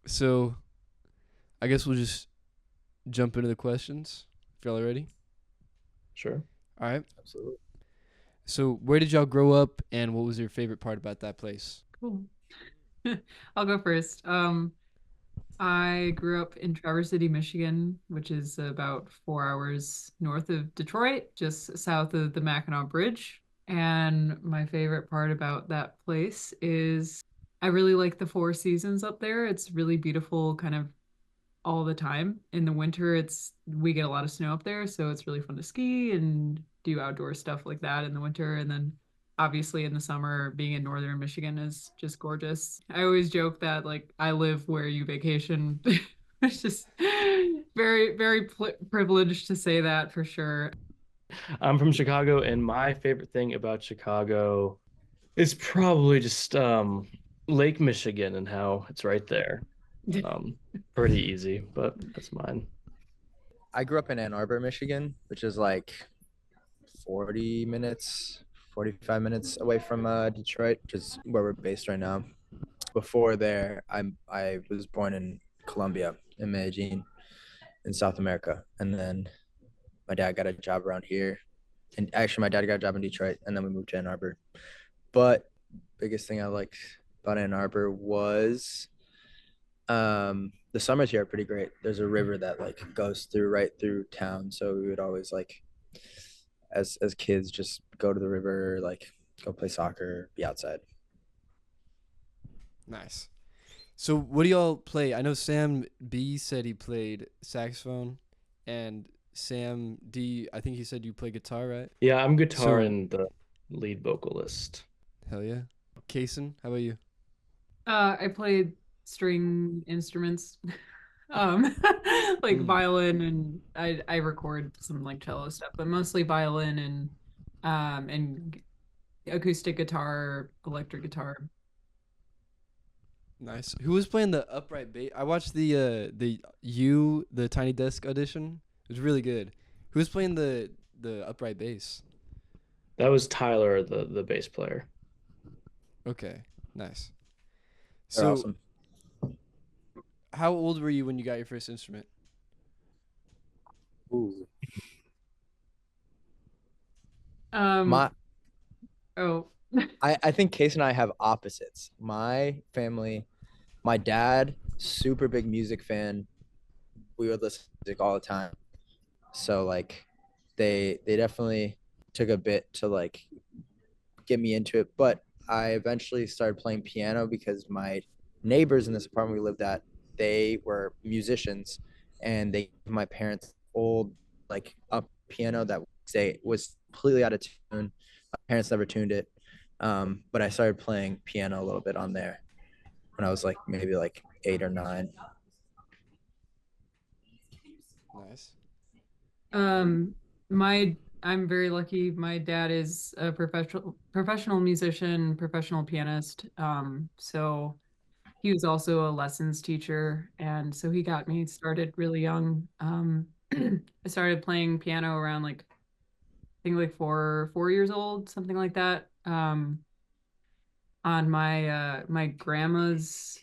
So I guess we'll just jump into the questions. If y'all are ready. Sure. All right. Absolutely. So where did y'all grow up, and what was your favorite part about that place? Cool. I'll go first. I grew up in Traverse City, Michigan, which is about 4 hours north of Detroit, just south of the Mackinac Bridge. And my favorite part about that place is I really like the four seasons up there. It's really beautiful, kind of all the time. In the winter, it's we get a lot of snow up there, so it's really fun to ski and do outdoor stuff like that in the winter. And then obviously in the summer, being in northern Michigan is just gorgeous. I always joke that like I live where you vacation. It's just very, very privileged to say that for sure. I'm from Chicago, and my favorite thing about Chicago is probably just Lake Michigan and how it's right there. Um, Pretty easy, but that's mine. I grew up in Ann Arbor, Michigan, which is like 40 minutes, 45 minutes away from Detroit, which is where we're based right now. Before there, I was born in Colombia, in Medellin, in South America, and then my dad got a job around here, and actually my dad got a job in Detroit, and then we moved to Ann Arbor. But biggest thing I liked about Ann Arbor was the summers here are pretty great. There's a river that like goes through right through town, so we would always like as kids just go to the river, like go play soccer, be outside. Nice. So what do y'all play? I know Sam B said he played saxophone, and Sam D, I think he said you play guitar, right? Yeah, I'm guitar So and the lead vocalist. hell yeah. Kaysen, how about you? I played string instruments, um, like Mm, violin, and I record some like cello stuff, but mostly violin and acoustic guitar, electric guitar. nice. Who was playing the upright bass? I watched the Tiny Desk audition. It was really good. Who was playing the upright bass? That was Tyler, the bass player. Okay, nice. They're So awesome. how old were you when you got your first instrument? Ooh. Um, My oh, I think Case and I have opposites. My family, my dad, super big music fan. We would listen to music all the time. So like they definitely took a bit to like get me into it, but I eventually started playing piano because my neighbors in this apartment we lived at, they were musicians and they gave my parents old like a piano that say was completely out of tune. My parents never tuned it. But I started playing piano a little bit on there when I was like maybe like 8 or 9. Nice. um, my I'm very lucky. My dad is a professional musician, professional pianist. So he was also a lessons teacher, and so he got me started really young. I started playing piano around like I think like 4 years old, something like that. On my grandma's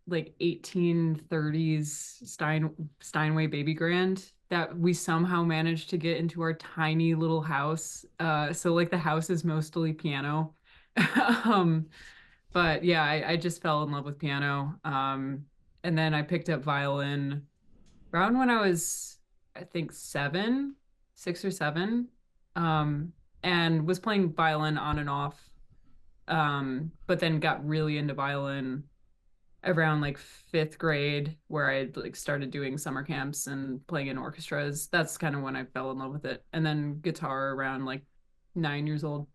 like 1830s Steinway baby grand that we somehow managed to get into our tiny little house. So like the house is mostly piano. um, but yeah, I just fell in love with piano. And then I picked up violin around when I was, I think, 6 or 7, um, and was playing violin on and off. But then got really into violin around like fifth grade, where I like started doing summer camps and playing in orchestras. That's kind of when I fell in love with it. And then guitar around like 9 years old.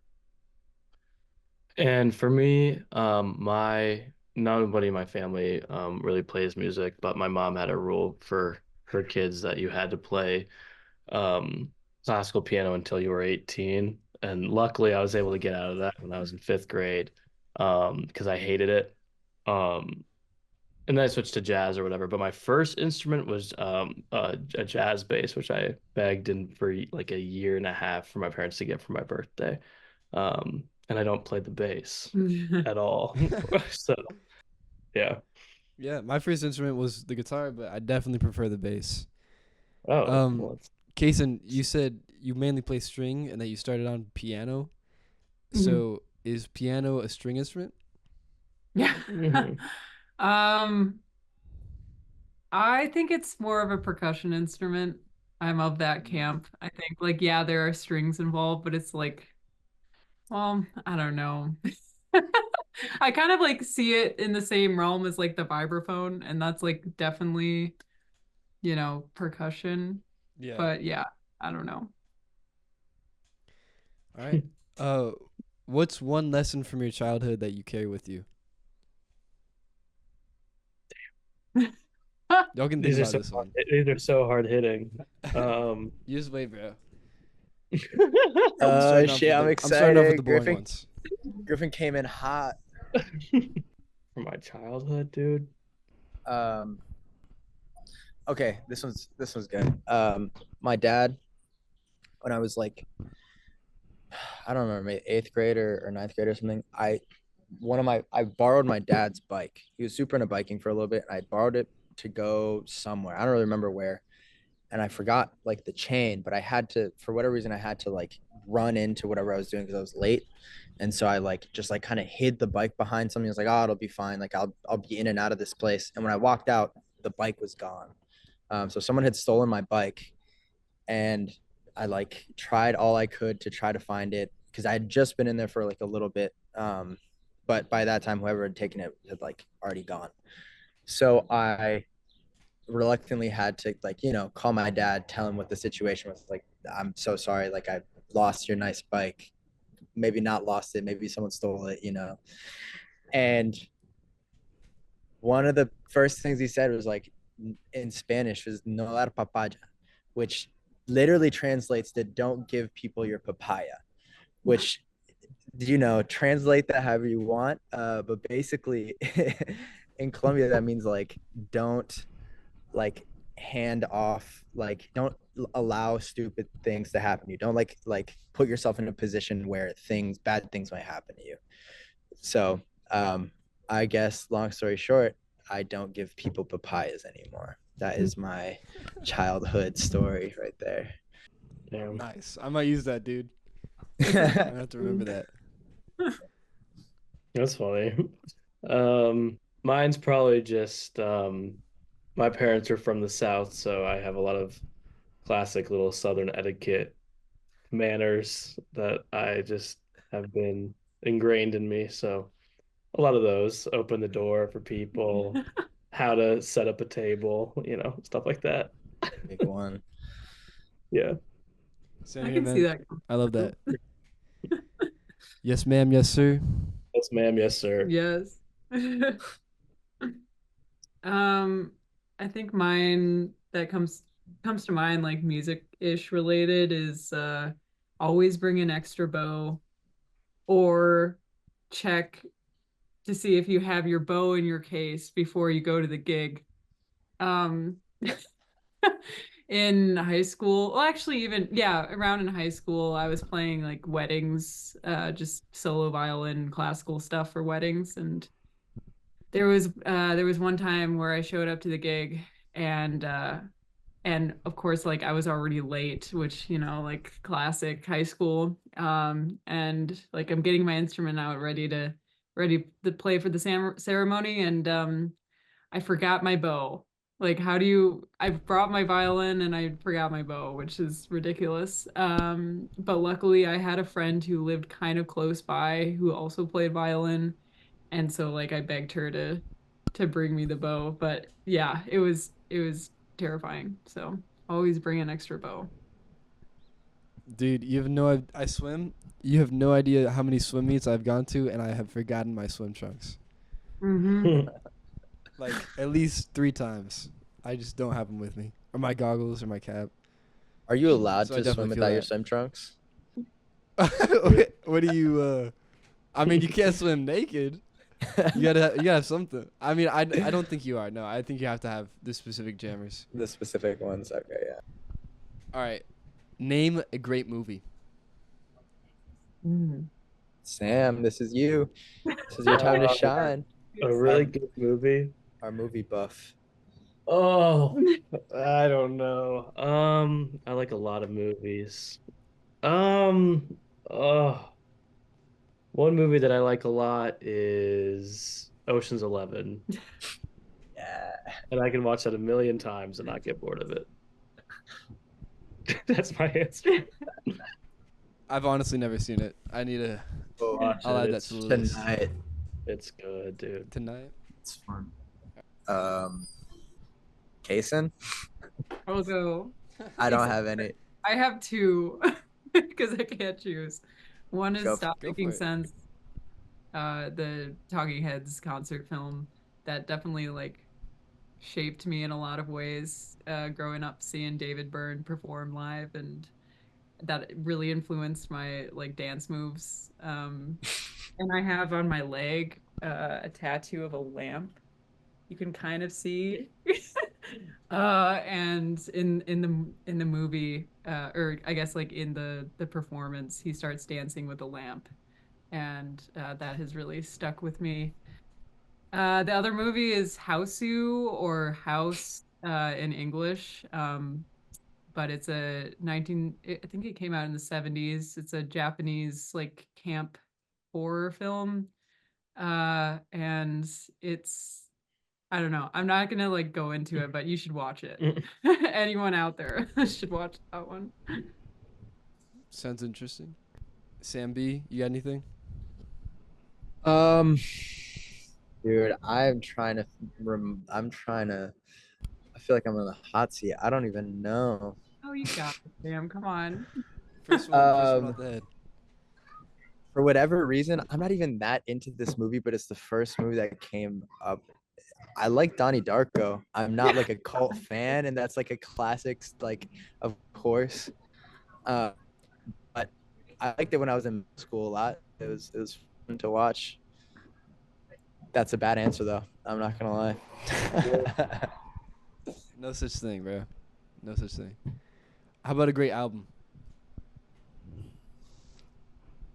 And for me, my nobody in my family really plays music, but my mom had a rule for her kids that you had to play classical piano until you were 18. And luckily, I was able to get out of that when I was in fifth grade because I hated it. Um, and then I switched to jazz or whatever. But my first instrument was a jazz bass, which I begged in for like a year and a half for my parents to get for my birthday. And I don't play the bass at all. So yeah. Yeah, my first instrument was the guitar, but I definitely prefer the bass. Oh, Um, well, it's, Kaysen, you said you mainly play string and that you started on piano. Mhm. So is piano a string instrument? Yeah. mhm. Um, I think it's more of a percussion instrument. I'm of that camp. I think like yeah, there are strings involved, but it's like, well, I don't know. I kind of like see it in the same realm as like the vibraphone, and that's like definitely, percussion. Yeah. But yeah, I don't know. All right. Uh, what's one lesson from your childhood that you carry with you? Y'all can think These are about so this hard, one. these are so hard hitting. Um, You just wait, bro. Shit, I'm I'm starting off with the excited. boring Griffin ones. Griffin came in hot. from my childhood, dude. Um, okay, this one's good. My dad, when I was like, I don't remember, maybe eighth grade or ninth grade or something. I borrowed my dad's bike. He was super into biking for a little bit, and I borrowed it to go somewhere. I don't really remember where, and I forgot like the chain, but I had to, for whatever reason, I had to like run into whatever I was doing because I was late. And so I like just like kind of hid the bike behind something. I was like, oh, it'll be fine. Like I'll be in and out of this place. And when I walked out, the bike was gone. So someone had stolen my bike, and I like tried all I could to try to find it because I had just been in there for like a little bit. But by that time, whoever had taken it had like already gone. So I reluctantly had to like call my dad, tell him what the situation was. Like, I'm so sorry. Like, I lost your nice bike. Maybe not lost it. Maybe someone stole it. And one of the first things he said was like in Spanish was no dar papaya, which literally translates to don't give people your papaya, which translate that however you want. But basically in Colombia that means like don't like hand off, like don't allow stupid things to happen to you. Don't like put yourself in a position where bad things might happen to you. So I guess long story short, I don't give people papayas anymore. That is my childhood story right there. Damn. Nice. I might use that, dude. I have to remember that. That's funny. Mine's probably just my parents are from the South, so I have a lot of classic little Southern etiquette manners that I just have been ingrained in me. So a lot of those, open the door for people, how to set up a table, stuff like that. Big one. Yeah. Same I here, can see man. that. I love that. Yes, ma'am. Yes, sir. Yes, ma'am. Yes, sir. Yes. Um, I think mine that comes to mind like music-ish related is always bring an extra bow or check to see if you have your bow in your case before you go to the gig. Um, in high school, well, actually, even yeah, around in high school, I was playing like weddings, just solo violin, classical stuff for weddings, and there was one time where I showed up to the gig and and of course like I was already late, which like classic high school. And like I'm getting my instrument out ready to play for the ceremony, and I forgot my bow. Like, I brought my violin and I forgot my bow, which is ridiculous. But luckily I had a friend who lived kind of close by who also played violin. And so like I begged her to bring me the bow. But yeah, it was terrifying. So always bring an extra bow. Dude, you have I swim. You have no idea how many swim meets I've gone to, and I have forgotten my swim trunks. Mm-hmm. Like at least 3 times. I just don't have them with me, or my goggles, or my cap. Are you allowed So I to swim definitely feel without your that. swim trunks? What do you? I mean, you can't swim naked. You gotta have something. I mean, I don't think you are. No, I think you have to have the specific jammers. The specific ones. Okay, yeah. All right, name a great movie. Mm. Sam, this is you. This is your time to Uh, shine. a really Excited. good movie. our movie buff. Oh, I don't know. I like a lot of movies. Um, oh, one movie that I like a lot is Ocean's 11, Yeah. and I can watch that a million times and not get bored of it. That's my answer. I've honestly never seen it. I need to. Oh, Watch I'll it. add that to the It's list tonight. it's good, dude. tonight. It's fun. Um, Kaysen? I'll go. I don't have any. I have two because I can't choose. One is Go. Stop Go Making for it. Sense, the Talking Heads concert film that definitely like shaped me in a lot of ways. Growing up, seeing David Byrne perform live, and that really influenced my like dance moves. And I have on my leg a tattoo of a lamp. You can kind of see. And in the movie, or I guess like in the performance, he starts dancing with a lamp, and that has really stuck with me. The other movie is Hausu or House in English, but it's a 19. I think it came out in the 70s. It's a Japanese like camp horror film, and it's I don't know. I'm not gonna like go into it, but you should watch it. Anyone out there should watch that one. Sounds interesting. Sam B, you got anything? Um, dude, I'm trying to. I feel like I'm in the hot seat. I don't even know. Oh, you got it, Sam. Come on. First one Um, off the head. for whatever reason, I'm not even that into this movie, but it's the first movie that came up. I like Donnie Darko. I'm not like a cult fan, and that's like a classic, like, of course. Uh, but I liked it when I was in school a lot. It was fun to watch. That's a bad answer though. I'm not gonna lie. No such thing, bro. No such thing. How about a great album?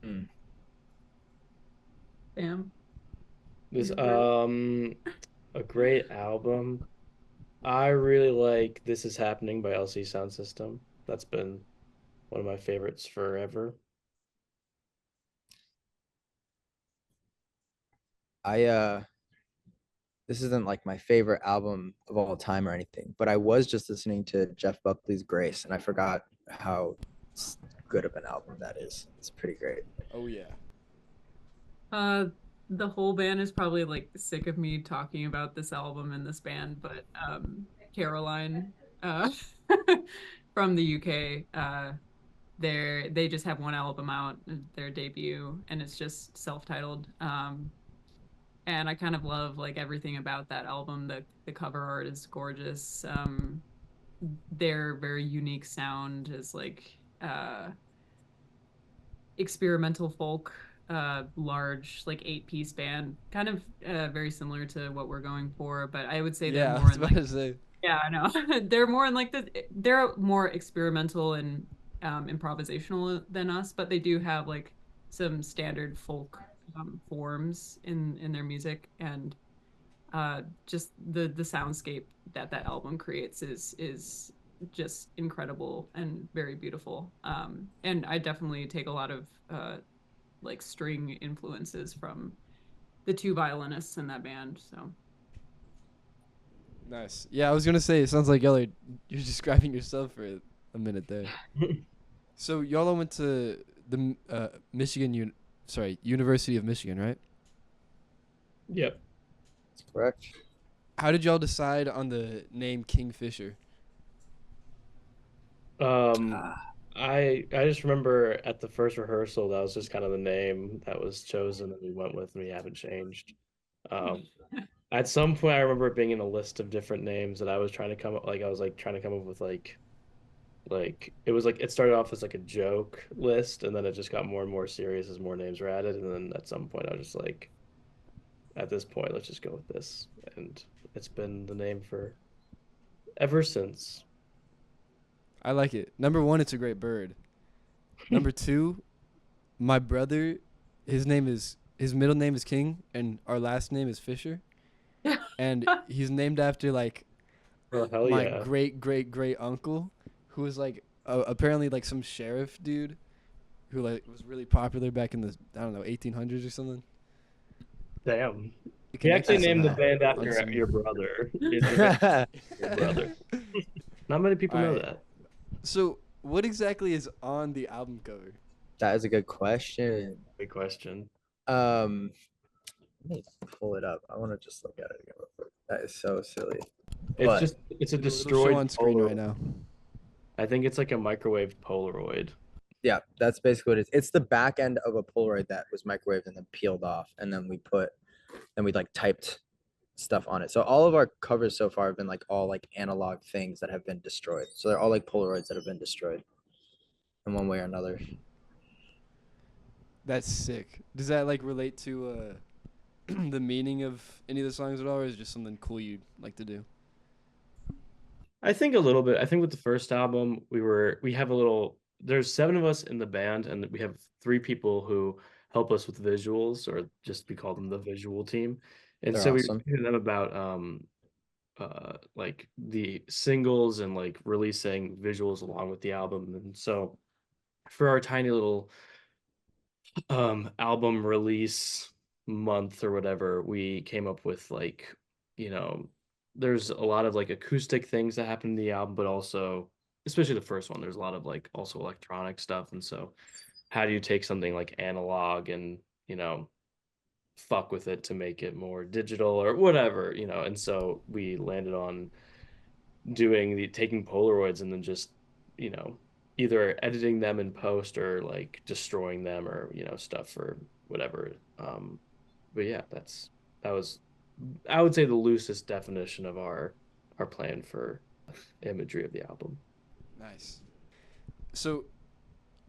Hmm. Sam. This You go. a great album. I really like This Is Happening by LC Sound System. That's been one of my favorites forever. I this isn't like my favorite album of all time or anything, but I was just listening to Jeff Buckley's Grace, and I forgot how good of an album that is. It's pretty great. Oh yeah. Uh, the whole band is probably like sick of me talking about this album and this band, but Caroline, uh, from the UK, they just have one album out, their debut, and it's just self-titled. And I kind of love like everything about that album. The cover art is gorgeous. Their very unique sound is like experimental folk, large like 8-piece band, kind of very similar to what we're going for. But I would say they're Yeah, I more was in about like to say. yeah, I know they're more in like they're more experimental and improvisational than us, but they do have like some standard folk forms in their music, and just the soundscape that that album creates is just incredible and very beautiful. And I definitely take a lot of like string influences from the two violinists in that band. So Nice. Yeah, I was gonna say it sounds like y'all are you're describing yourself for a minute there. So y'all all went to the University of Michigan, right? Yep. That's correct. How did y'all decide on the name Kingfisher? Um, Ah, I just remember at the first rehearsal that was just kind of the name that was chosen and we went with and we haven't changed. Um, at some point I remember it being in a list of different names that I was trying to come up like I was like trying to come up with like it was like it started off as like a joke list and then it just got more and more serious as more names were added and then at some point I was just like at this point let's just go with this and it's been the name for ever since. I like it. Number one, it's a great bird. Number two, my brother, his middle name is King, and our last name is Fisher. and he's named after like Oh, hell my yeah. great uncle, who was like apparently like some sheriff dude who like was really popular back in the I don't know 1800s or something. Damn. It He actually connected named the somehow band on after some. your brother. Your band your brother. Not many people All know right. that. So what exactly is on the album cover? That is a good question. Good question. Um, let me pull it up. I want to just look at it again real quick. That is so silly. But It's a It'll show destroyed on screen right Polaroid. now. I think it's like a microwave Polaroid. yeah, that's basically what it is. It's the back end of a Polaroid that was microwaved and then peeled off, and then we like typed stuff on it. So all of our covers so far have been like all like analog things that have been destroyed. So they're all like Polaroids that have been destroyed in one way or another. That's sick. Does that like relate to the meaning of any of the songs at all, or is it just something cool you'd like to do? I think a little bit. I think with the first album, we have a little. There's 7 of us in the band, and we have 3 people who help us with visuals, or just we call them the visual team. And They're so we were awesome. talking to them about like the singles and like releasing visuals along with the album. And so for our tiny little album release month or whatever, we came up with like, you know, there's a lot of like acoustic things that happen in the album, but also especially the first one, there's a lot of like also electronic stuff. And so how do you take something like analog and, fuck with it to make it more digital or whatever, and so we landed on doing the taking Polaroids and then just, you know, either editing them in post or like destroying them or, stuff or whatever. But yeah, that was I would say the loosest definition of our plan for imagery of the album. Nice. So,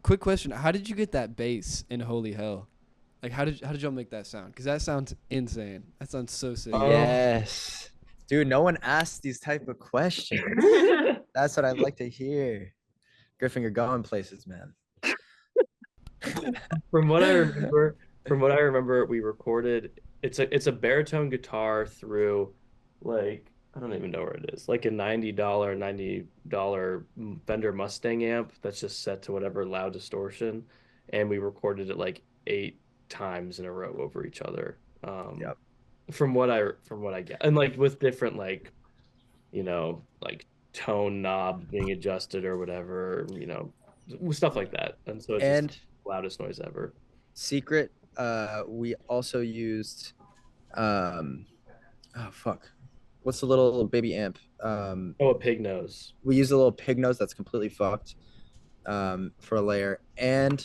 quick question: how did you get that bass in Holy Hell? Like, how did y'all make that sound? Because that sounds insane. That sounds so sick. Yes. Dude, no one asks these type of questions. That's what I'd like to hear. Griffin, you're going places, man. From what I remember, we recorded it's a baritone guitar through like I don't even know where it is, like a $90 Fender Mustang amp that's just set to whatever loud distortion, and we recorded it like 8 times in a row over each other. Yep. From what I get, and like with different like like tone knobs being adjusted or whatever, stuff like that, and so it's just And loudest noise ever. secret, we also used oh fuck. What's the little baby amp? Oh, a pig nose. We use a little pig nose that's completely fucked for a layer. And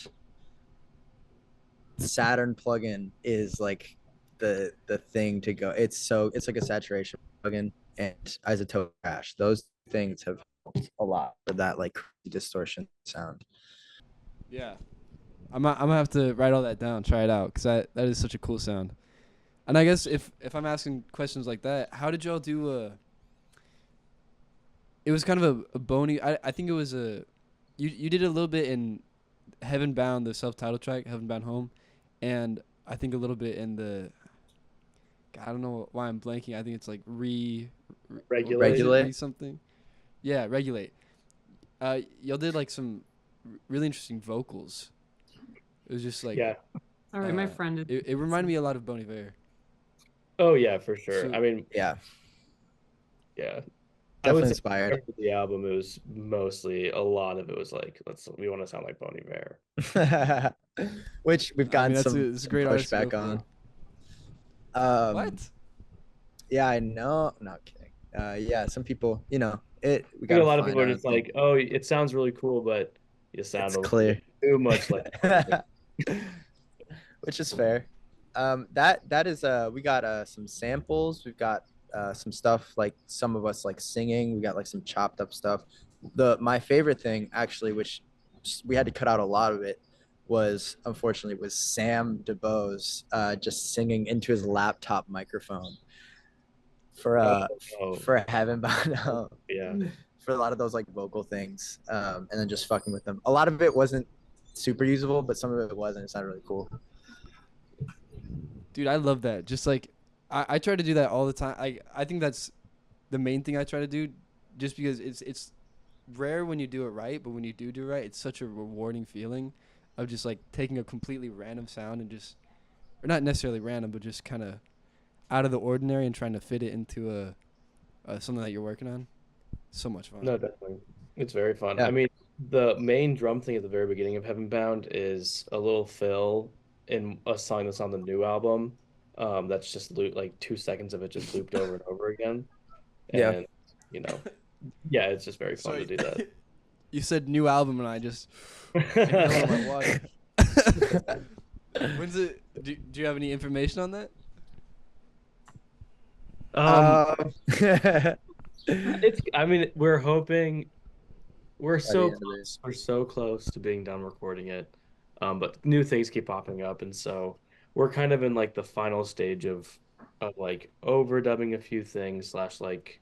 Saturn plugin is like the thing to go. It's like a saturation plugin and isotope crash. Those things have helped a lot for that like distortion sound. Yeah. I'm gonna have to write all that down, try it out, because that is such a cool sound. And I guess if I'm asking questions like that, how did y'all do it was kind of a bony. I think it was you did a little bit in Heaven Bound, the self-titled track, Heaven Bound Home, and I think a little bit in the. I don't know why I'm blanking. I think it's like Regulate. what is it? Regulate. Something. Yeah, regulate. Y'all did like some really interesting vocals. It was just like Yeah. All right, my friend is. it reminded me a lot of Bon Iver. Oh yeah, for sure. So- I mean, Yeah, yeah. I would definitely say inspired. for the album, it was mostly a lot of it was like we want to sound like Bon Iver. Which we've I gotten mean, some, that's a great artist to go pushback for. on. What? Yeah, I know. I'm not kidding. Yeah, some people, we I got think a lot of people are just like, oh, it sounds really cool, but you sound it's a little clear. bit too much like. Which is fair. That is we got some samples. We've got some stuff like some of us like singing. We got like some chopped up stuff. My favorite thing actually, which we had to cut out a lot of it, was Sam DeBose just singing into his laptop microphone for Oh, for Heaven Bound Home, yeah. for a lot of those like vocal things, and then just fucking with them. A lot of it wasn't super usable, but some of it was, and it sounded really cool. Dude, I love that. Just like I try to do that all the time. I think that's the main thing I try to do, just because it's rare when you do it right, but when you do right, it's such a rewarding feeling of just like taking a completely random sound and just, or not necessarily random, but just kind of out of the ordinary and trying to fit it into something that you're working on. So much fun. No, definitely. It's very fun. Yeah. I mean, the main drum thing at the very beginning of Heaven Bound is a little fill in a song that's on the new album. That's just loop like 2 seconds of it just looped over and over again. Yeah. And you know, yeah, it's just very fun to Sorry, do that. you said new album and I just inhaled my water. When's it? Do you have any information on that? Um, Um, it's I mean, we're hoping we're by the so end of it. close. We're so close to being done recording it. But new things keep popping up, and so we're kind of in like the final stage of like overdubbing a few things slash like,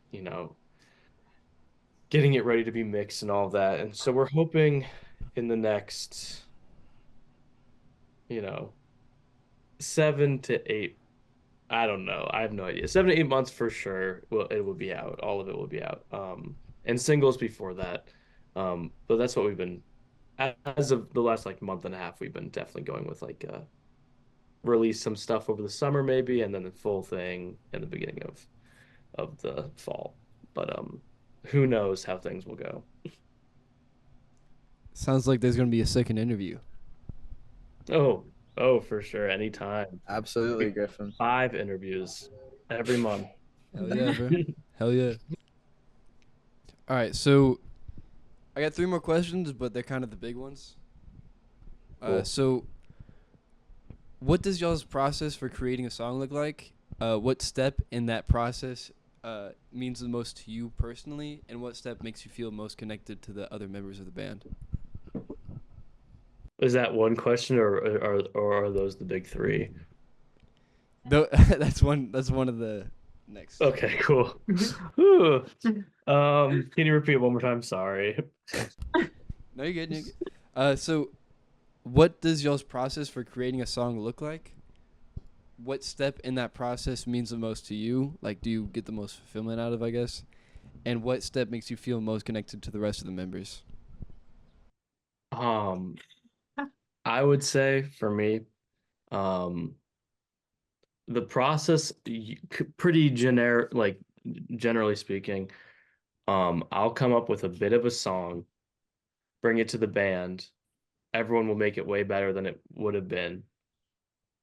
getting it ready to be mixed and all of that. And so we're hoping in the next, you know, 7 to 8, I don't know. I have no idea. 7 to 8 months for sure. Well, it will be out. All of it will be out. And singles before that. But that's what we've been as of the last like month and a half, we've been definitely going with like release some stuff over the summer maybe, and then the full thing in the beginning of the fall. But who knows how things will go. Sounds like there's gonna be a second interview. Oh, oh, for sure. Anytime. Absolutely, Griffin. 5 interviews every month. Hell yeah, bro. Hell yeah. All right, so I got 3 more questions, but they're kind of the big ones. Cool. So what does y'all's process for creating a song look like? What step in that process means the most to you personally, and what step makes you feel most connected to the other members of the band? Is that one question, or are those the big three? Though that's one. That's one of the next. Okay, cool. Whew. Can you repeat it one more time? Sorry. No, you're good. You're good. So what does y'all's process for creating a song look like? What step in that process means the most to you? Like, do you get the most fulfillment out of, I guess? And what step makes you feel most connected to the rest of the members? Um, I would say for me, um, the process pretty generic, like generally speaking. I'll come up with a bit of a song, bring it to the band. Everyone will make it way better than it would have been,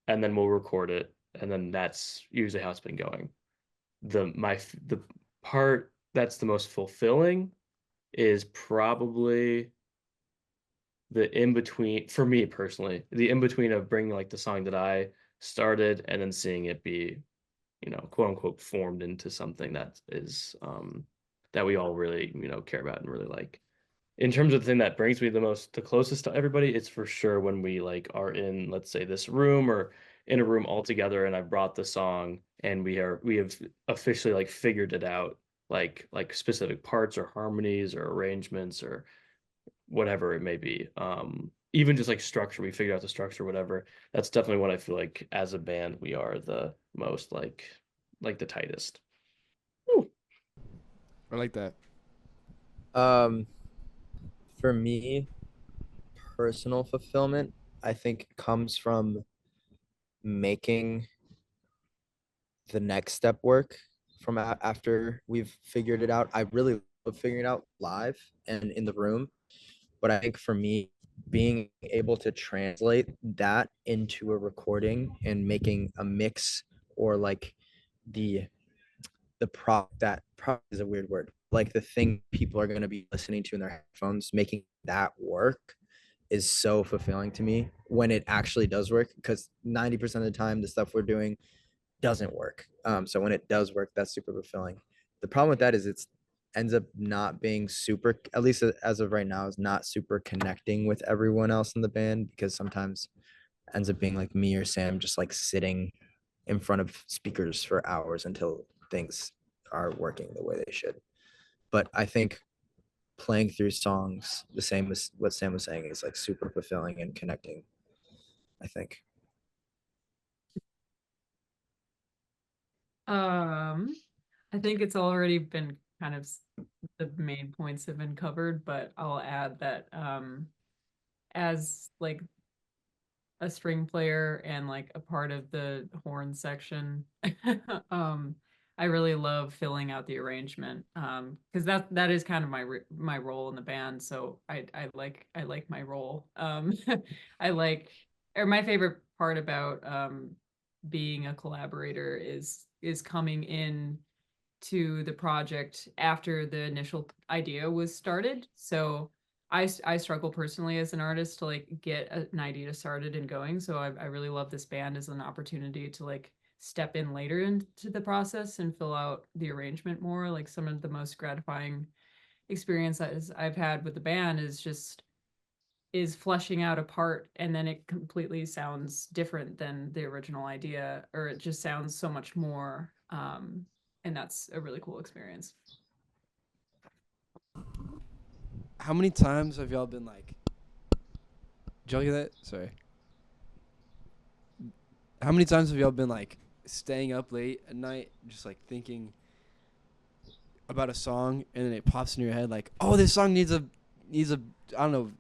and then we'll record it, and then that's usually how it's been going. The part that's the most fulfilling is probably the in between for me personally, the in between of bringing like the song that I started and then seeing it be, quote unquote, formed into something that is that we all really, care about and really like. In terms of the thing that brings me the closest to everybody, it's for sure when we like are in, let's say, this room or in a room all together, and I brought the song and we have officially like figured it out, like specific parts or harmonies or arrangements or whatever it may be. Even just like structure, we figured out the structure, whatever. That's definitely what I feel like as a band we are the most like the tightest. Whew. I like that. Um, for me, personal fulfillment, I think, comes from making the next step work from after we've figured it out. I really love figuring it out live and in the room, but I think for me, being able to translate that into a recording and making a mix, or like the prop, that prop is a weird word, like the thing people are going to be listening to in their headphones, making that work is so fulfilling to me when it actually does work, because 90% of the time the stuff we're doing doesn't work. So when it does work, that's super fulfilling. The problem with that is it's ends up not being super, at least as of right now, is not super connecting with everyone else in the band, because sometimes it ends up being like me or Sam just like sitting in front of speakers for hours until things are working the way they should. But I think playing through songs, the same as what Sam was saying, is like super fulfilling and connecting, I think. I think it's already been kind of the main points have been covered, but I'll add that as like a string player and like a part of the horn section. um I really love filling out the arrangement because that is kind of my role in the band, so I like my role. I like or my favorite part about being a collaborator is coming in to the project after the initial idea was started. So I struggle personally as an artist to like get an idea started and going. So I really love this band as an opportunity to like step in later into the process and fill out the arrangement more. Like some of the most gratifying experiences I've had with the band is fleshing out a part and then it completely sounds different than the original idea, or it just sounds so much more and that's a really cool experience. How many times have y'all been like? Did y'all hear that? Sorry. How many times have y'all been like staying up late at night, just like thinking about a song, and then it pops in your head like, oh, this song needs a I don't know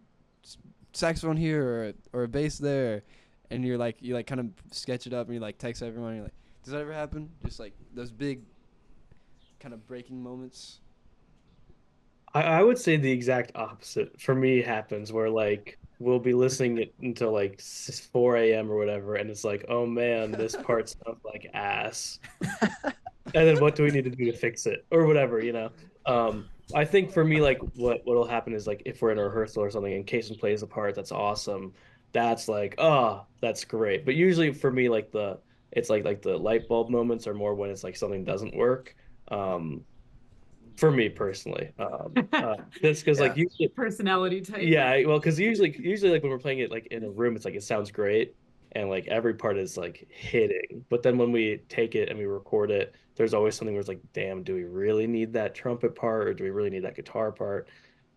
saxophone here or a bass there, and you like kind of sketch it up and you like text everyone. And you're like, does that ever happen? Just like those big kind of breaking moments. I would say the exact opposite for me happens where like we'll be listening it until like 4 a.m. or whatever, and it's like, oh man, this part sounds like ass. And then what do we need to do to fix it or whatever, you know? I think for me, like what'll happen is like if we're in a rehearsal or something and Kaysen plays a part that's awesome, that's like, oh, that's great. But usually for me, like the it's like the light bulb moments are more when it's like something doesn't work. Um, for me personally, that's because like Yeah. usually Personality type. yeah, well, because usually like when we're playing it like in a room, it's like it sounds great and like every part is like hitting. But then when we take it and we record it, there's always something where it's like, damn, do we really need that trumpet part or do we really need that guitar part?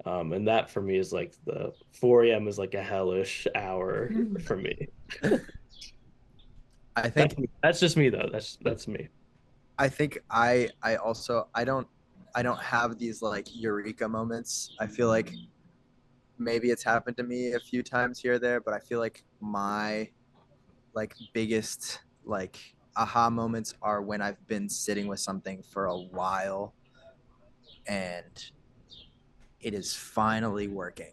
And that for me is like the 4 a.m. is like a hellish hour for me. I That's think that's just me though. That's me. I also I don't have these like eureka moments. I feel like maybe it's happened to me a few times here or there, but I feel like my like biggest like aha moments are when I've been sitting with something for a while and it is finally working.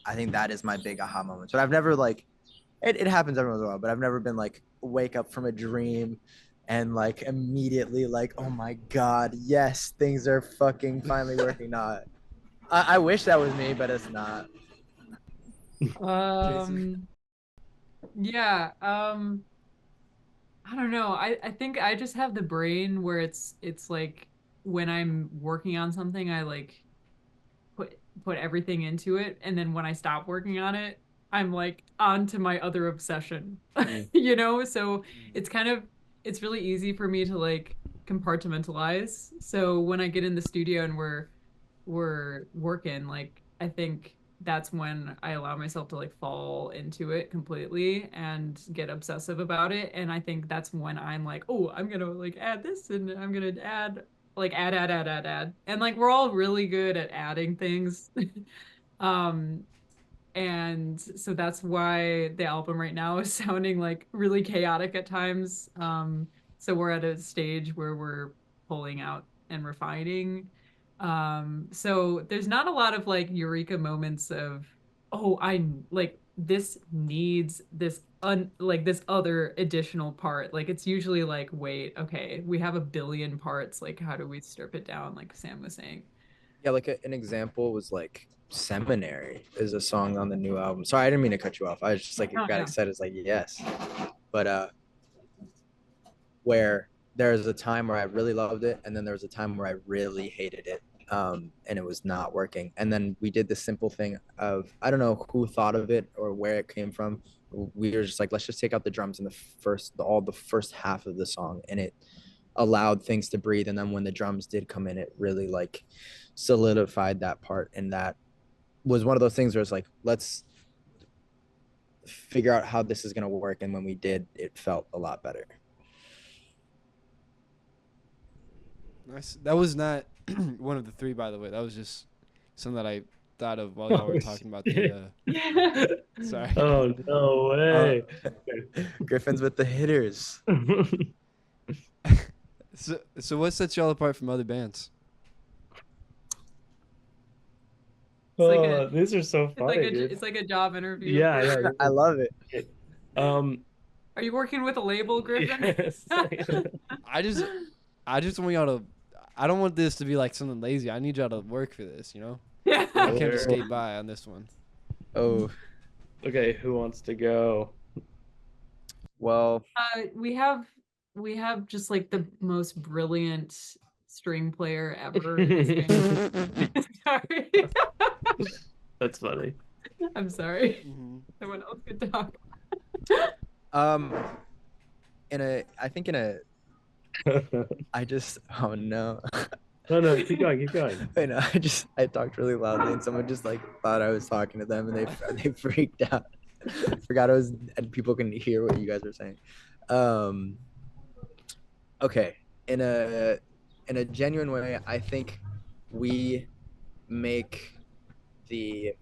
I think that is my big aha moment. But I've never like it happens every once in a while, but I've never been like wake up from a dream and like immediately like, oh my god, yes, things are fucking finally working. Not. I wish that was me, but it's not. Jason. um yeah, I don't know. I think I just have the brain where it's like when I'm working on something, I like put put everything into it, and then when I stop working on it, I'm like on to my other obsession. Mm. You know? So it's kind of it's really easy for me to like compartmentalize. So when I get in the studio and we're working, like I think that's when I allow myself to like fall into it completely and get obsessive about it. And I think that's when I'm like, oh, I'm gonna like add this and I'm gonna add like add. And like we're all really good at adding things. um and so that's why the album right now is sounding like really chaotic at times. So we're at a stage where we're pulling out and refining. So there's not a lot of like eureka moments of, oh, I like this needs this like this other additional part. Like it's usually like, wait, okay, we have a billion parts. Like how do we strip it down? Like Sam was saying. Yeah, like an example was like Seminary is a song on the new album. Sorry, I didn't mean to cut you off. I was just like Oh got yeah. excited. It's like yes, but where there was a time where I really loved it, and then there was a time where I really hated it, and it was not working. And then we did the simple thing of I don't know who thought of it or where it came from. We were just like, let's just take out the drums in all the first half of the song, and it allowed things to breathe. And then when the drums did come in, it really like solidified that part, and that was one of those things where it's like, let's figure out how this is gonna work. And when we did, it felt a lot better. Nice. That was not one of the three, by the way. That was just something that I thought of while y'all were Oh, talking about shit. the. Sorry. Oh, no Uh, way. Griffins with the hitters. so what sets y'all apart from other bands? It's like Oh, these are so funny, dude. it's like a job interview. Yeah, yeah. I love it. Um, Are you working with a label, Griffin? yes. I just want y'all to. I don't want this to be like something lazy. I need y'all to work for this. You know. Yeah. I can't just Sure. skate by on this one. Oh, Okay, who wants to go? well, We have just like the most brilliant string player ever in this band. Sorry. That's funny. I'm sorry. Mm-hmm. Someone else could talk. um, I think I just, oh no. No, no, keep going, keep going. I know, I talked really loudly and someone just like thought I was talking to them and they freaked out. Forgot I was, and people can hear what you guys were saying. Okay, in a genuine way, I think we make the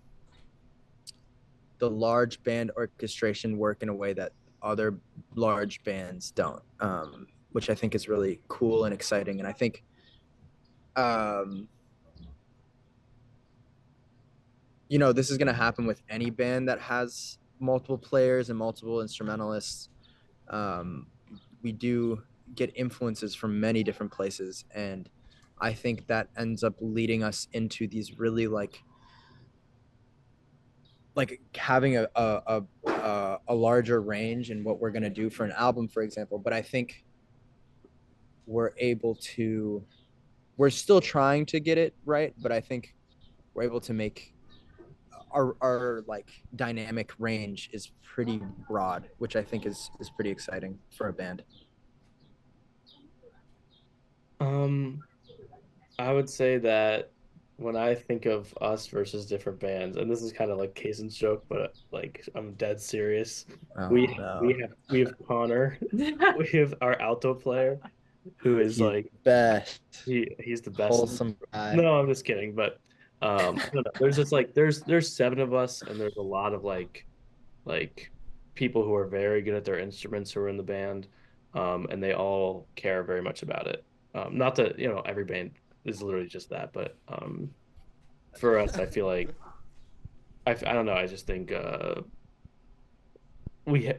large band orchestration work in a way that other large bands don't, which I think is really cool and exciting. And I think this is going to happen with any band that has multiple players and multiple instrumentalists. We do get influences from many different places, and I think that ends up leading us into these really like having a larger range in what we're going to do for an album, for example. But I think we're still trying to get it right, but I think we're able to make our like dynamic range is pretty broad, which I think is pretty exciting for a band. I would say that when I think of us versus different bands, and this is kind of like Kaysen's joke, but like I'm dead serious. Oh, We no. we have Connor, we have our alto player, who is He's like best, he's the best. wholesome guy. No, I'm just kidding. But I don't know. There's just like there's seven of us, and there's a lot of like people who are very good at their instruments who are in the band, and they all care very much about it. Not that every band is literally just that, but for us, I feel like I don't know. I just think we have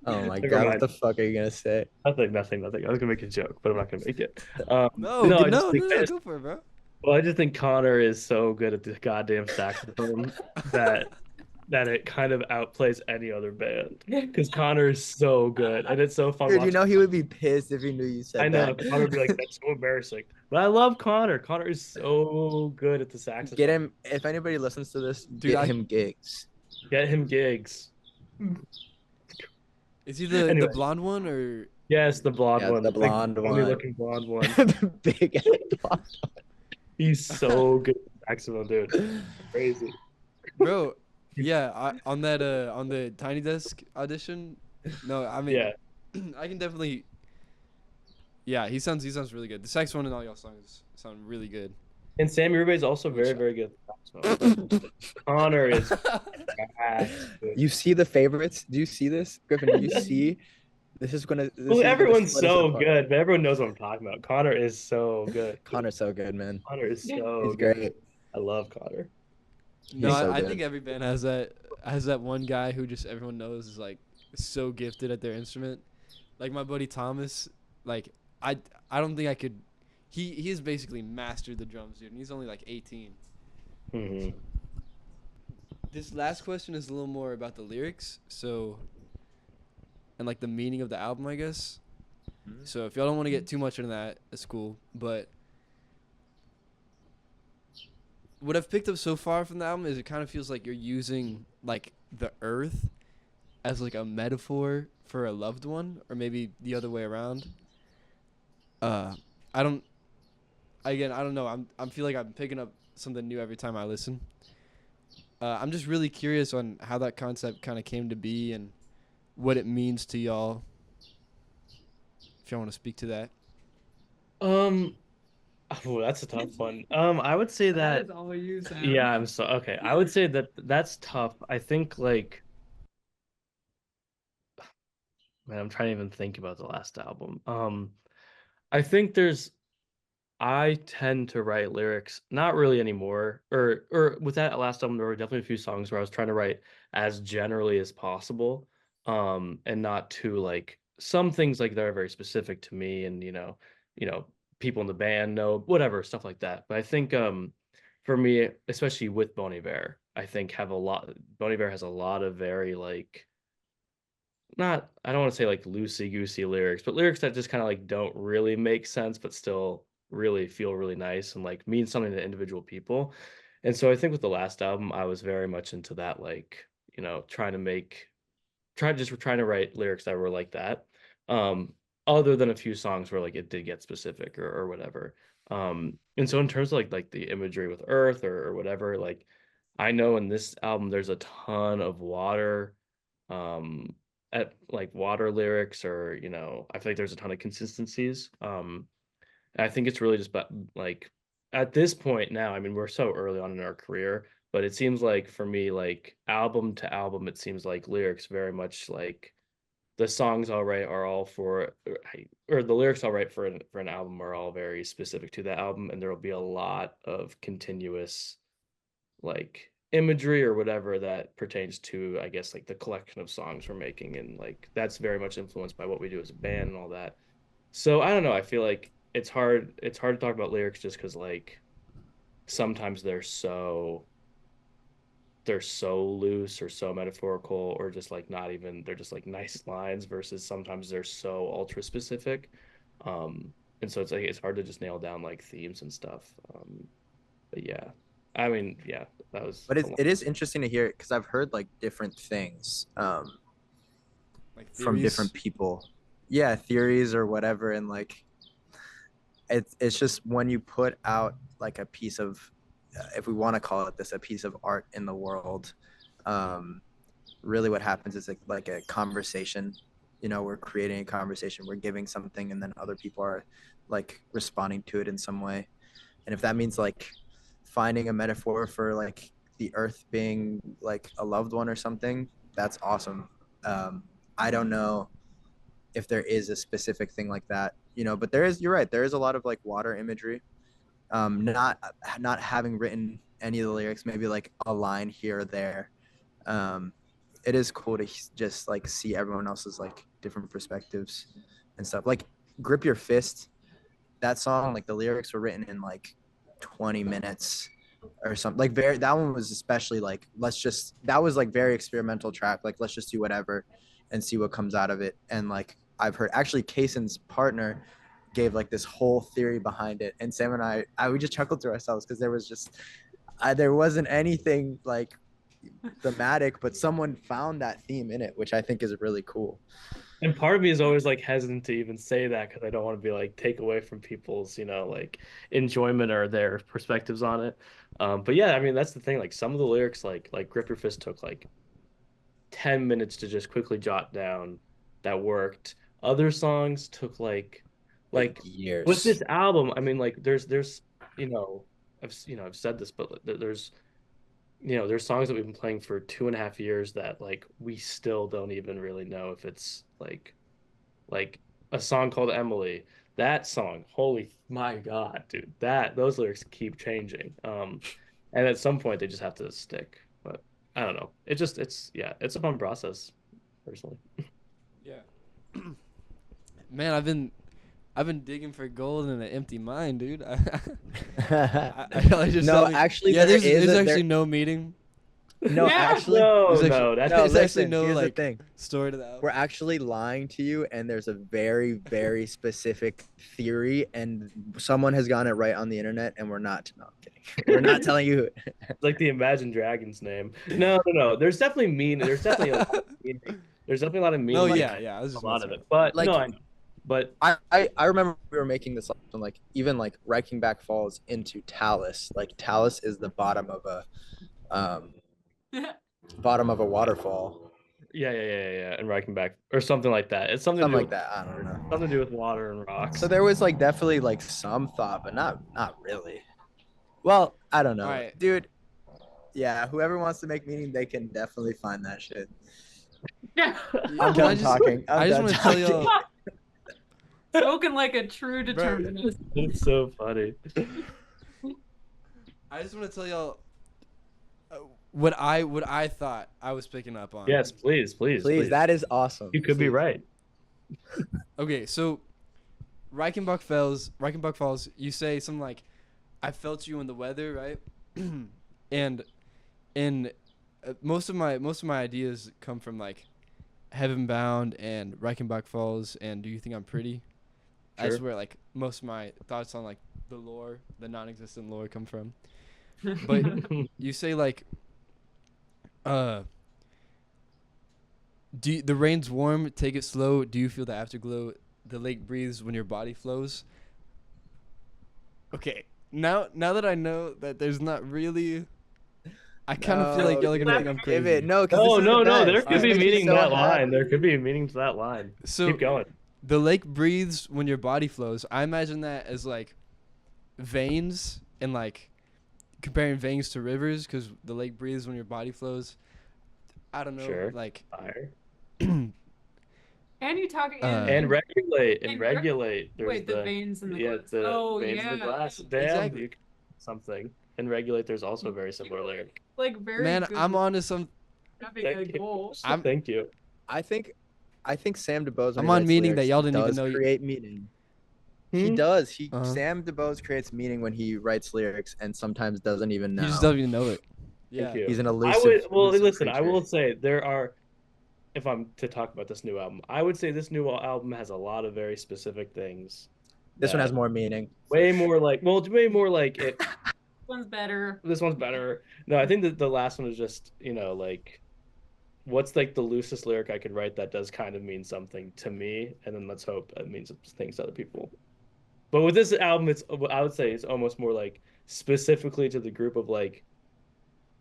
Oh my Never God, what mind. the fuck are you gonna say? Nothing. I was gonna make a joke, but I'm not gonna make it. No, no, I no, just no, think no, go for it, bro. well, I just think Connor is so good at the goddamn saxophone that it kind of outplays any other band because Connor is so good and it's so fun Dude, watching. he would be pissed if he knew you said I know that. Connor would be like, "That's so embarrassing," but I love Connor. Connor is so good at the saxophone. Get him, if anybody listens to this, Dude, get him gigs. Get him gigs. Is he the Anyway. blonde one or? Yes, the blonde Yeah, one, the blonde funny one. looking blonde one. Big blonde. He's so good at saxophone, dude. Crazy. Bro, yeah, on the Tiny Desk audition. No, I mean, Yeah. I can definitely. Yeah, he sounds really good. The saxophone in all y'all songs sound really good. And Sammy Rubé is also Good very, shot. very good at saxophone. Connor is You see the favorites? Do you see this, Griffin? Do you see? This is gonna everyone's split us so apart. good, but everyone knows what I'm talking about. Connor is so good. Connor's so good, man. Connor is so He's good. great. I love Connor. No, He's so I good. think every band has that one guy who just everyone knows is like so gifted at their instrument. Like my buddy Thomas, like I don't think I could. He has basically mastered the drums, dude, and he's only like 18. Mm-hmm. This last question is a little more about the lyrics, so and like the meaning of the album, I guess. So if y'all don't want to get too much into that, that's cool. But what I've picked up so far from the album is it kind of feels like you're using like the earth as like a metaphor for a loved one, or maybe the other way around. I don't. Again, I don't know. I feel like I'm picking up something new every time I listen. I'm just really curious on how that concept kind of came to be and what it means to y'all. If y'all want to speak to that. Oh, that's a tough one. I would say That that is all you, Sam. yeah, I'm so okay. I would say that that's tough. I think like man, I'm trying to even think about the last album. I think there's I tend to write lyrics, not really anymore. Or with that last album, there were definitely a few songs where I was trying to write as generally as possible. And not too like some things like that are very specific to me and you know, people in the band know, whatever, stuff like that. But I think for me, especially with Bon Iver, I think have a lot Bon Iver has a lot of very like not I don't want to say like loosey goosey lyrics, but lyrics that just kind of like don't really make sense, but still really feel really nice and like mean something to individual people. And so I think with the last album, I was very much into that, like, trying to trying to write lyrics that were like that. Um, Other than a few songs where like it did get specific or whatever. And so in terms of like the imagery with Earth or whatever, like I know in this album there's a ton of water, um, at like water lyrics or I feel like there's a ton of consistencies. And I think it's really just about like at this point now, I mean, we're so early on in our career, but it seems like for me, like album to album, it seems like lyrics very much like the songs I'll write are all or the lyrics I'll write for an album are all very specific to that album, and there will be a lot of continuous like imagery or whatever that pertains to, I guess, like the collection of songs we're making, and like that's very much influenced by what we do as a band and all that. So I don't know. I feel like it's hard to talk about lyrics just because like sometimes they're so loose or so metaphorical or just like not even they're just like nice lines versus sometimes they're so ultra specific. And so it's like it's hard to just nail down like themes and stuff. But yeah, I mean, yeah, that was But a long. it is interesting to hear it because I've heard like different things Like from different theories. people. Yeah, theories or whatever. And like, it's just when you put out like a piece of, if we want to call it this, a piece of art in the world, um, really what happens is like a conversation. We're creating a conversation, we're giving something, and then other people are like responding to it in some way. And if that means like finding a metaphor for like the earth being like a loved one or something, that's awesome. I don't know if there is a specific thing like that, but you're right, there is a lot of like water imagery. Not having written any of the lyrics, maybe like a line here or there. um, it is cool to just like see everyone else's like different perspectives and stuff. Like Grip Your Fist, that song, like the lyrics were written in like 20 minutes or something. Like that one was especially like, that was like very experimental track. Like, let's just do whatever and see what comes out of it. And like, I've heard actually Kaysen's partner gave like this whole theory behind it. And Sam and I we just chuckled to ourselves because there wasn't anything like thematic, but someone found that theme in it, which I think is really cool. And part of me is always like hesitant to even say that because I don't want to be like take away from people's, like enjoyment or their perspectives on it. But yeah, I mean that's the thing. Like some of the lyrics, like Grip Your Fist took like 10 minutes to just quickly jot down that worked. Other songs took like with Years. this album, I mean like there's I've said this, but there's songs that we've been playing for 2.5 years that like we still don't even really know if it's like a song called Emily. That song, holy my God, dude, those lyrics keep changing. And at some point they just have to stick. But I don't know. Yeah, it's a fun process, personally. Yeah. Man, I've been digging for gold in an empty mine, dude. I feel like just No, something. actually, Yeah, there there's is actually no meeting. no, Yeah. actually, No, There's actually no, that no. there's actually Listen, no here's the like thing. story to the We're album. actually lying to you, and there's a very, very specific theory, and someone has gotten it right on the internet, and we're not. No, I'm kidding. We're not telling you. it's like the Imagine Dragons name. No, no, no. There's definitely meaning. There's definitely a lot of meaning. There's definitely a lot of No, meaning Like, yeah. I was a just lot messing of it. around. But no, like I know. But I remember we were making this up, and like even like Reichenbach Falls into Talus. Like Talus is the bottom of a um, waterfall. Yeah. And Reichenbach or something like that. It's something to Something do like that. I don't know. something to do with water and rocks. So there was like definitely like some thought, but not really. Well, I don't know, All right. dude. Yeah, whoever wants to make meaning, they can definitely find that shit. Yeah. I'm Can I done just- talking. I just want to tell y'all. Spoken like a true determinist. It's so funny. I just want to tell y'all what I thought I was picking up on. Yes, please. Please, that is awesome. You could be Please. right. Okay, so Reichenbach Falls. You say something like, "I felt you in the weather," right? and most of my ideas come from like Heaven Bound and Reichenbach Falls and Do You Think I'm Pretty? That's Sure. where like most of my thoughts on like the lore, the non-existent lore, come from. But you say like, the rain's warm, take it slow. Do you feel the afterglow? The lake breathes when your body flows. Okay, now that I know that there's not really, I kind of feel like y'all are gonna think I'm crazy. Give it. No, because No. There could This be makes me meaning so that line. happy. There could be a meaning to that line. So Keep going. the lake breathes when your body flows. I imagine that as like veins and like comparing veins to rivers because the lake breathes when your body flows. I don't know, Sure. like Fire. And you talk And regulate. and regulate. There's wait, the veins in the glass. the Oh, veins in the yeah. glass. Damn, Exactly. you something. And regulate. There's also a very similar lyric. Like very man, good I'm on to some. having a goal. Thank you. I think Sam DeBose. I'm on meaning that y'all didn't even does know. create meaning. He does. Uh-huh. Sam DeBose creates meaning when he writes lyrics, and sometimes doesn't even know. He just doesn't even know it. Yeah. Thank you. He's an I elusive. would elusive listen. I creature. will say there are. If I'm to talk about this new album, I would say this new album has a lot of very specific things. This one has that- more meaning. way more like it. This one's better. This one's better. No, I think that the last one is just like, what's like the loosest lyric I could write that does kind of mean something to me, and then let's hope it means things to other people. But with this album, I would say it's almost more like specifically to the group of like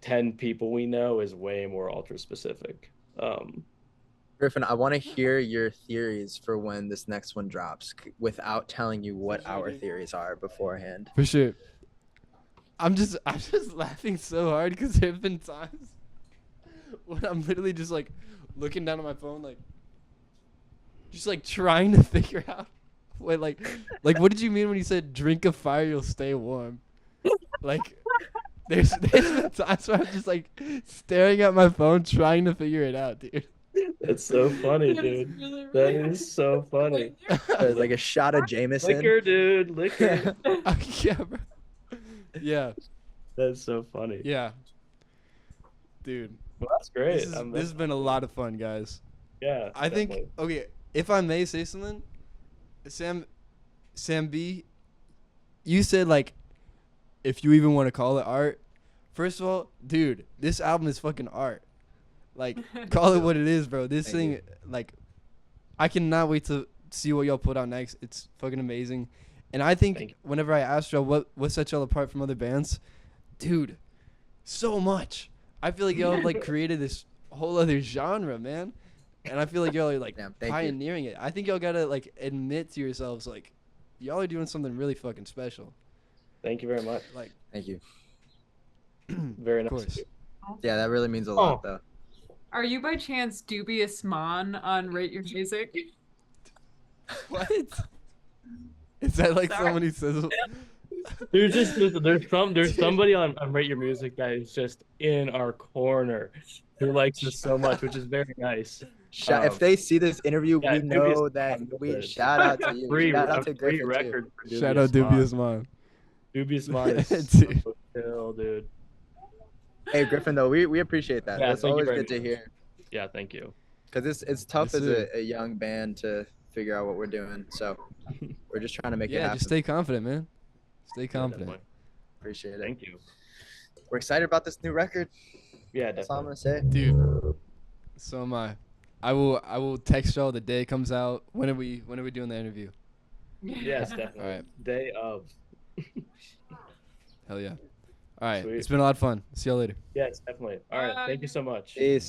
10 people we know is way more ultra specific. Griffin, I want to hear your theories for when this next one drops, without telling you what our theories are beforehand. For sure. I'm just laughing so hard because there have been times when I'm literally just like looking down at my phone, like just like trying to figure out what like what did you mean when you said drink a fire you'll stay warm? Like there's been times where I'm just like staring at my phone trying to figure it out, dude. That's so funny, That is dude. really, That really is so funny. There's like a shot of Jameson. Liquor, dude, liquor. Yeah, bro. Yeah, That's so funny. yeah. Dude, Well, that's great. this has been a lot of fun, guys. Yeah. I think definitely. okay, if I may say something, Sam B, you said like if you even want to call it art. First of all, dude, this album is fucking art. Like call it what it is, bro. This Thank thing you. like I cannot wait to see what y'all put out next. It's fucking amazing. And I think Thank you. whenever I asked y'all what sets y'all apart from other bands, dude, so much. I feel like y'all have like created this whole other genre, man. And I feel like y'all are like Damn, thank you. pioneering it. I think y'all gotta like admit to yourselves like y'all are doing something really fucking special. Thank you very much. Like Thank you. Very nice. of course. Yeah, that really means a lot, though. Are you by chance Dubious Mon on Rate Your Music? What? Is that like Sorry. someone who says There's somebody on Rate Your Music that is just in our corner who likes us so much, which is very nice. If they see this interview, yeah, we know Dubious that Mon we is shout out to you. free, Shout a out to free Griffin too. record for shout out Dubious Mom? Dubious Mon is Dude. so chill, dude. Hey Griffin, though, we appreciate that. Yeah, That's thank you always very good to much. hear. Yeah, thank you. Because it's tough Yes, as sir. a young band to figure out what we're doing. So we're just trying to make it Yeah, happen. just stay confident, man. Stay Yeah, confident. definitely. Appreciate it. Thank you. We're excited about this new record. Yeah, That's all I'm definitely. gonna say. Dude, so am I. I will text y'all the day it comes out. When are we doing the interview? Yes, definitely. All right. Day of. Hell yeah. All right. Sweet. It's been a lot of fun. See y'all later. Yes, definitely. All right. Bye. Thank you so much. Peace.